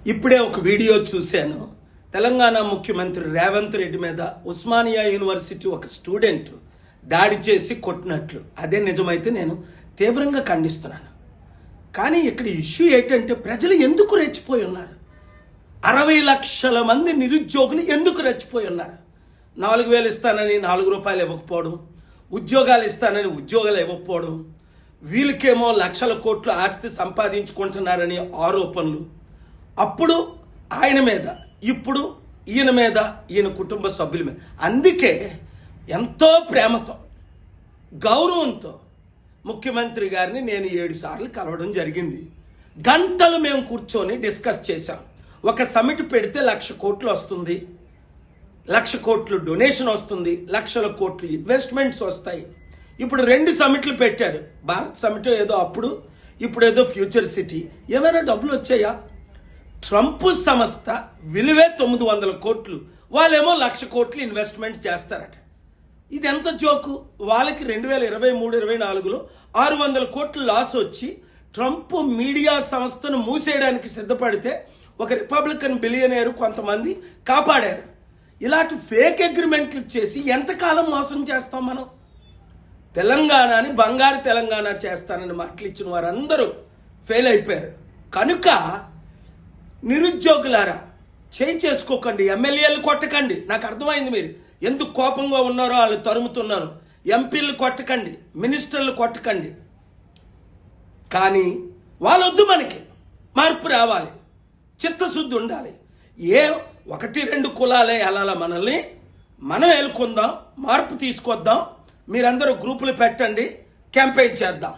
ఇప్పుడే ఒక వీడియో చూశాను. తెలంగాణ ముఖ్యమంత్రి రేవంత్ రెడ్డి మీద ఉస్మానియా యూనివర్సిటీ ఒక స్టూడెంట్ దాడి చేసి కొట్టినట్లు. అదే నిజమైతే నేను తీవ్రంగా ఖండిస్తున్నాను. కానీ ఇక్కడ ఇష్యూ ఏంటంటే ప్రజలు ఎందుకు రెచ్చిపోయి ఉన్నారు? 60 లక్షల మంది నిరుద్యోగులు ఎందుకు రెచ్చిపోయి ఉన్నారు? 4,000 ఇస్తానని 4 రూపాయలు ఇవ్వకపోవడం, ఉద్యోగాలు ఇస్తానని ఉద్యోగాలు ఇవ్వకపోవడం, వీళ్ళకేమో లక్షల కోట్లు ఆస్తి సంపాదించుకుంటున్నారని ఆరోపణలు, అప్పుడు ఆయన మీద, ఇప్పుడు ఈయన మీద, ఈయన కుటుంబ సభ్యుల మీద. అందుకే ఎంతో ప్రేమతో, గౌరవంతో ముఖ్యమంత్రి గారిని నేను 7 సార్లు కలవడం జరిగింది. గంటలు మేము కూర్చొని డిస్కస్ చేశాం. ఒక సమిట్ పెడితే 1,00,000 కోట్లు వస్తుంది, 1,00,000 కోట్లు డొనేషన్ వస్తుంది, లక్షల కోట్లు ఇన్వెస్ట్మెంట్స్ వస్తాయి. ఇప్పుడు 2 సమిట్లు పెట్టారు. భారత్ సమిట్ ఏదో అప్పుడు, ఇప్పుడు ఏదో ఫ్యూచర్ సిటీ. ఏమైనా డబ్బులు వచ్చాయా? ట్రంప్ సంస్థ విలువే 900 కోట్లు, వాళ్ళేమో 1,00,000 కోట్లు ఇన్వెస్ట్మెంట్ చేస్తారట. ఇది ఎంత జోకు? వాళ్ళకి 2023-24లో 600 కోట్లు లాస్ వచ్చి ట్రంప్ మీడియా సంస్థను మూసేయడానికి సిద్ధపడితే ఒక రిపబ్లికన్ బిలియనేరు కొంతమంది కాపాడారు. ఇలాంటి ఫేక్ అగ్రిమెంట్లు చేసి ఎంతకాలం మోసం చేస్తాం మనం? తెలంగాణని బంగారు తెలంగాణ చేస్తానని మాటలు ఇచ్చిన వారందరూ ఫెయిల్ అయిపోయారు. కనుక నిరుద్యోగులారా, చేయి చేసుకోకండి, ఎమ్మెల్యేలు కొట్టకండి. నాకు అర్థమైంది మీరు ఎందుకు కోపంగా ఉన్నారో, వాళ్ళు తరుముతున్నారు. ఎంపీలు కొట్టకండి, మినిస్టర్లు కొట్టకండి. కానీ వాళ్ళొద్దు, మనకి మార్పు రావాలి, చిత్తశుద్ధి ఉండాలి. 1-2 కులాలే వెళ్ళాల మనల్ని, మనం ఏలుకుందాం, మార్పు తీసుకొద్దాం. మీరందరూ గ్రూపులు పెట్టండి, క్యాంపెయిన్ చేద్దాం.